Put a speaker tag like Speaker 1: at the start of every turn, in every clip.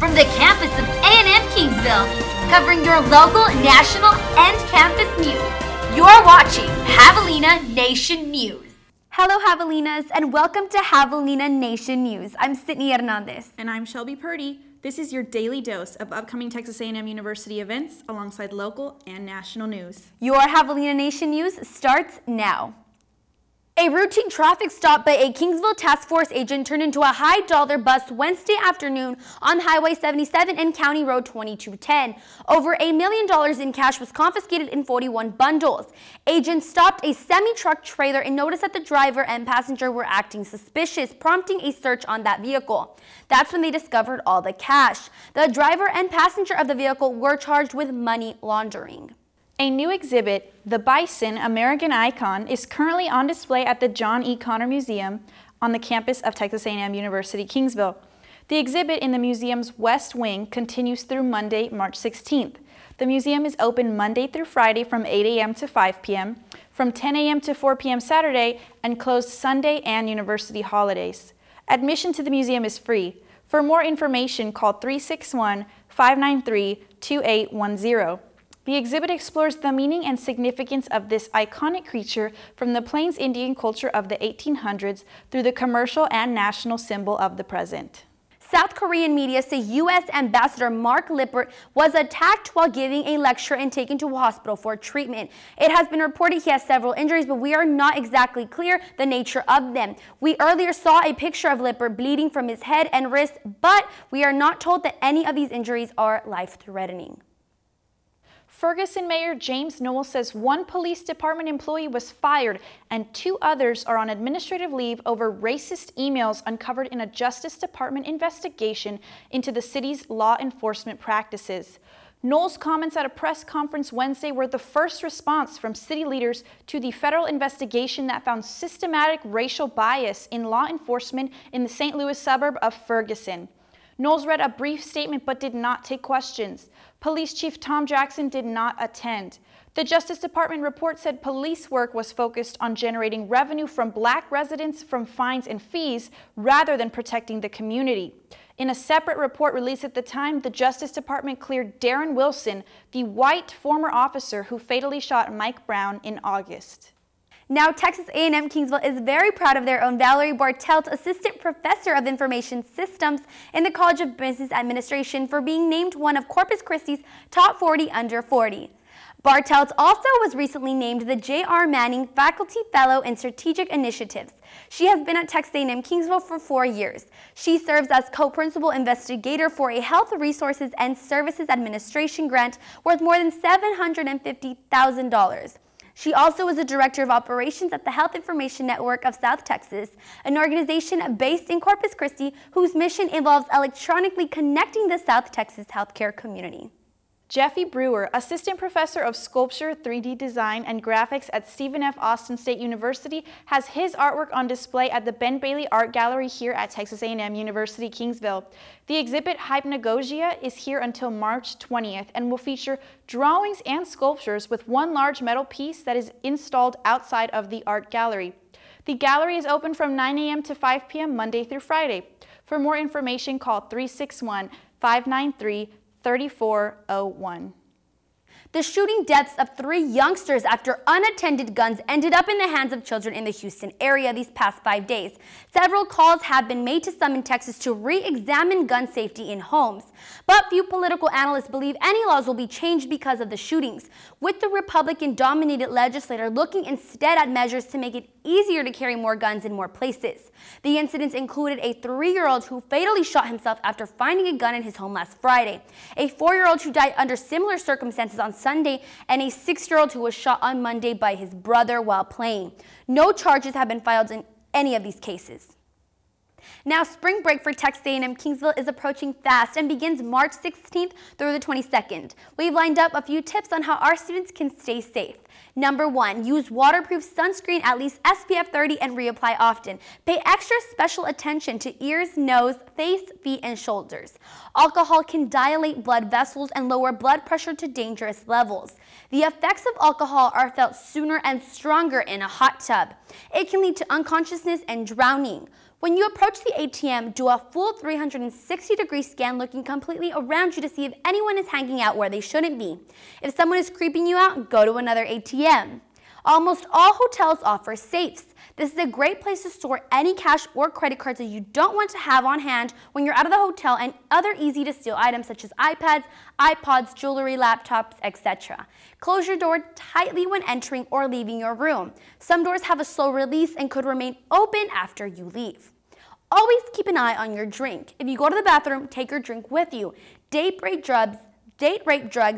Speaker 1: from the campus of A&M Kingsville, covering your local, national, and campus news. You're watching Javelina Nation News.
Speaker 2: Hello Javelinas, and welcome to Javelina Nation News. I'm Sydney Hernandez.
Speaker 3: And I'm Shelby Purdy. This is your daily dose of upcoming Texas A&M University events alongside local and national news.
Speaker 2: Your Javelina Nation News starts now. A routine traffic stop by a Kingsville task force agent turned into a high-dollar bust Wednesday afternoon on Highway 77 and County Road 2210. Over $1 million in cash was confiscated in 41 bundles. Agents stopped a semi-truck trailer and noticed that the driver and passenger were acting suspicious, prompting a search on that vehicle. That's when they discovered all the cash. The driver and passenger of the vehicle were charged with money laundering.
Speaker 3: A new exhibit, The Bison, American Icon, is currently on display at the John E. Connor Museum on the campus of Texas A&M University, Kingsville. The exhibit in the museum's West Wing continues through Monday, March 16th. The museum is open Monday through Friday from 8 a.m. to 5 p.m., from 10 a.m. to 4 p.m. Saturday, and closed Sunday and university holidays. Admission to the museum is free. For more information, call 361-593-2810. The exhibit explores the meaning and significance of this iconic creature from the Plains Indian culture of the 1800s through the commercial and national symbol of the present.
Speaker 2: South Korean media say U.S. Ambassador Mark Lippert was attacked while giving a lecture and taken to a hospital for treatment. It has been reported he has several injuries, but we are not exactly clear the nature of them. We earlier saw a picture of Lippert bleeding from his head and wrist, but we are not told that any of these injuries are life-threatening.
Speaker 3: Ferguson Mayor James Knowles says one police department employee was fired and 2 others are on administrative leave over racist emails uncovered in a Justice Department investigation into the city's law enforcement practices. Knowles' comments at a press conference Wednesday were the first response from city leaders to the federal investigation that found systematic racial bias in law enforcement in the St. Louis suburb of Ferguson. Knowles read a brief statement but did not take questions. Police Chief Tom Jackson did not attend. The Justice Department report said police work was focused on generating revenue from black residents from fines and fees rather than protecting the community. In a separate report released at the time, the Justice Department cleared Darren Wilson, the white former officer who fatally shot Mike Brown in August.
Speaker 2: Now, Texas A&M Kingsville is very proud of their own Valerie Bartelt, Assistant Professor of Information Systems in the College of Business Administration, for being named one of Corpus Christi's top 40 under 40. Bartelt also was recently named the J.R. Manning Faculty Fellow in Strategic Initiatives. She has been at Texas A&M Kingsville for 4 years. She serves as co-principal investigator for a Health Resources and Services Administration grant worth more than $750,000. She also is the Director of Operations at the Health Information Network of South Texas, an organization based in Corpus Christi whose mission involves electronically connecting the South Texas healthcare community.
Speaker 3: Jeffy Brewer, Assistant Professor of Sculpture, 3D Design, and Graphics at Stephen F. Austin State University, has his artwork on display at the Ben Bailey Art Gallery here at Texas A&M University, Kingsville. The exhibit Hypnagogia is here until March 20th and will feature drawings and sculptures with one large metal piece that is installed outside of the art gallery. The gallery is open from 9 a.m. to 5 p.m. Monday through Friday. For more information, call 361-593-3401.
Speaker 2: The shooting deaths of 3 youngsters after unattended guns ended up in the hands of children in the Houston area these past 5 days. Several calls have been made to some in Texas to re-examine gun safety in homes. But few political analysts believe any laws will be changed because of the shootings, with the Republican-dominated legislature looking instead at measures to make it easier to carry more guns in more places. The incidents included a 3-year-old who fatally shot himself after finding a gun in his home last Friday, a 4-year-old who died under similar circumstances on Sunday, and a 6-year-old who was shot on Monday by his brother while playing. No charges have been filed in any of these cases. Now, spring break for Texas A&M Kingsville is approaching fast and begins March 16th through the 22nd. We've lined up a few tips on how our students can stay safe. Number 1, use waterproof sunscreen, at least SPF 30, and reapply often. Pay extra special attention to ears, nose, face, feet, and shoulders. Alcohol can dilate blood vessels and lower blood pressure to dangerous levels. The effects of alcohol are felt sooner and stronger in a hot tub. It can lead to unconsciousness and drowning. When you approach the ATM, do a full 360-degree scan looking completely around you to see if anyone is hanging out where they shouldn't be. If someone is creeping you out, go to another ATM. Almost all hotels offer safes. This is a great place to store any cash or credit cards that you don't want to have on hand when you're out of the hotel, and other easy-to-steal items such as iPads, iPods, jewelry, laptops, etc. Close your door tightly when entering or leaving your room. Some doors have a slow release and could remain open after you leave. Always keep an eye on your drink. If you go to the bathroom, take your drink with you. Date rape drugs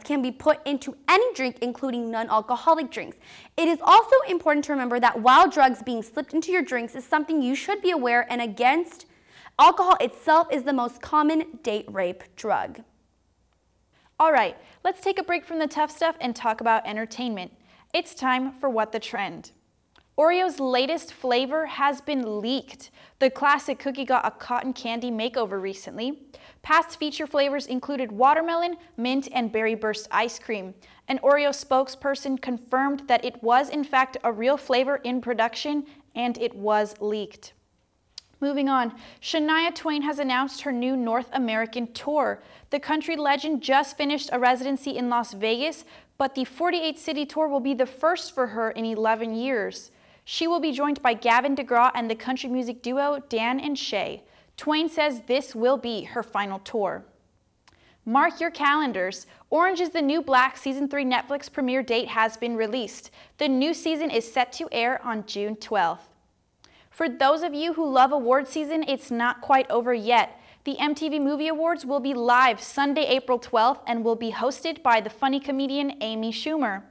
Speaker 2: can be put into any drink, including non-alcoholic drinks. It is also important to remember that while drugs being slipped into your drinks is something you should be aware and against, alcohol itself is the most common date rape drug.
Speaker 3: All right, let's take a break from the tough stuff and talk about entertainment. It's time for What the Trend. Oreo's latest flavor has been leaked. The classic cookie got a cotton candy makeover recently. Past feature flavors included watermelon, mint, and berry burst ice cream. An Oreo spokesperson confirmed that it was in fact a real flavor in production and it was leaked. Moving on, Shania Twain has announced her new North American tour. The country legend just finished a residency in Las Vegas, but the 48-city tour will be the first for her in 11 years. She will be joined by Gavin DeGraw and the country music duo Dan and Shay. Twain says this will be her final tour. Mark your calendars. Orange is the New Black Season 3 Netflix premiere date has been released. The new season is set to air on June 12th. For those of you who love award season, it's not quite over yet. The MTV Movie Awards will be live Sunday, April 12th and will be hosted by the funny comedian Amy Schumer.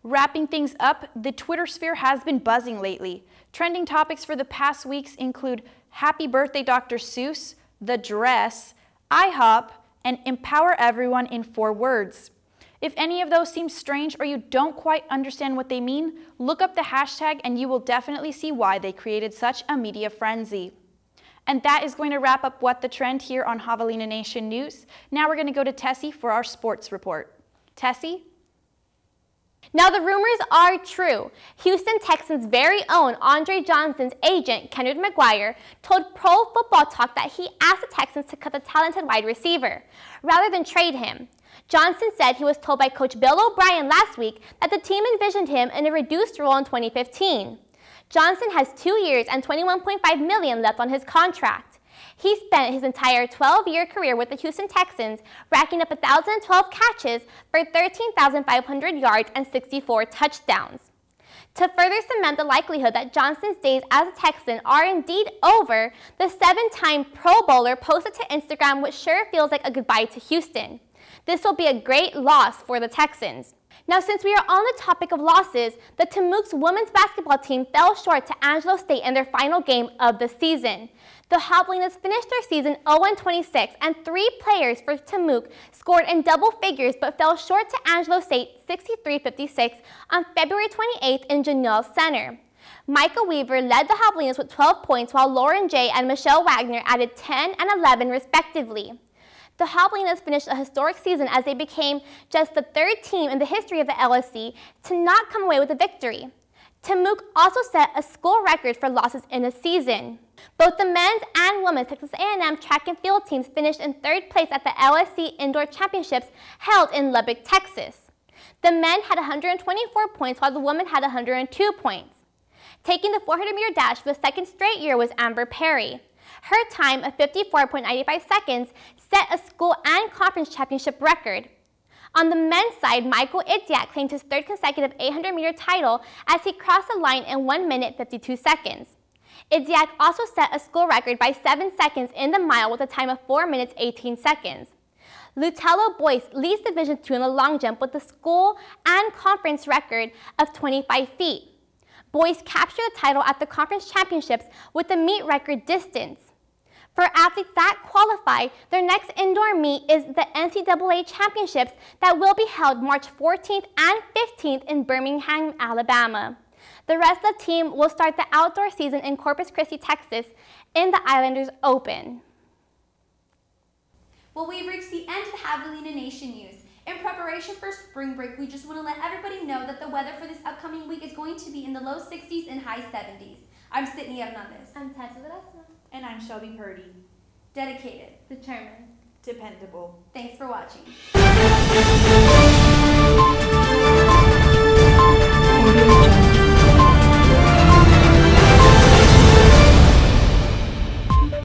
Speaker 3: Wrapping things up, the Twitter sphere has been buzzing lately. Trending topics for the past weeks include Happy Birthday Dr. Seuss, The Dress, IHOP, and Empower Everyone in 4 words. If any of those seem strange or you don't quite understand what they mean, look up the hashtag and you will definitely see why they created such a media frenzy. And that is going to wrap up What the Trend here on Javelina Nation News. Now we're going to go to Tessie for our sports report. Tessie?
Speaker 4: Now the rumors are true. Houston Texans' very own Andre Johnson's agent, Kenneth McGuire, told Pro Football Talk that he asked the Texans to cut the talented wide receiver, rather than trade him. Johnson said he was told by Coach Bill O'Brien last week that the team envisioned him in a reduced role in 2015. Johnson has 2 years and $21.5 million left on his contract. He spent his entire 12-year career with the Houston Texans, racking up 1,012 catches for 13,500 yards and 64 touchdowns. To further cement the likelihood that Johnson's days as a Texan are indeed over, the 7-time Pro Bowler posted to Instagram what sure feels like a goodbye to Houston. This will be a great loss for the Texans. Now, since we are on the topic of losses, the Temuc's women's basketball team fell short to Angelo State in their final game of the season. The Javelinas finished their season 0-26, and 3 players for Temuc scored in double figures but fell short to Angelo State 63-56 on February 28th in Janelle Center. Micah Weaver led the Javelinas with 12 points, while Lauren J. and Michelle Wagner added 10 and 11 respectively. The Javelinas finished a historic season as they became just the 3rd team in the history of the LSC to not come away with a victory. Temuc also set a school record for losses in a season. Both the men's and women's Texas A&M track and field teams finished in 3rd place at the LSC Indoor Championships held in Lubbock, Texas. The men had 124 points while the women had 102 points. Taking the 400-meter dash for the 2nd straight year was Amber Perry. Her time of 54.95 seconds set a school and conference championship record. On the men's side, Michael Idziak claimed his 3rd consecutive 800-meter title as he crossed the line in 1 minute 52 seconds. Idziak also set a school record by 7 seconds in the mile with a time of 4 minutes 18 seconds. Lutello Boyce leads Division II in the long jump with a school and conference record of 25 feet. Boyce captured the title at the conference championships with the meet record distance. For athletes that qualify, their next indoor meet is the NCAA Championships that will be held March 14th and 15th in Birmingham, Alabama. The rest of the team will start the outdoor season in Corpus Christi, Texas in the Islanders Open.
Speaker 2: Well, we've reached the end of the Javelina Nation News. In preparation for spring break, we just want to let everybody know that the weather for this upcoming week is going to be in the low 60s and high 70s. I'm Sydney Hernandez.
Speaker 4: I'm Tessie Ledesma.
Speaker 3: And I'm Shelby Purdy.
Speaker 2: Dedicated.
Speaker 4: Determined.
Speaker 3: Dependable.
Speaker 2: Thanks for watching.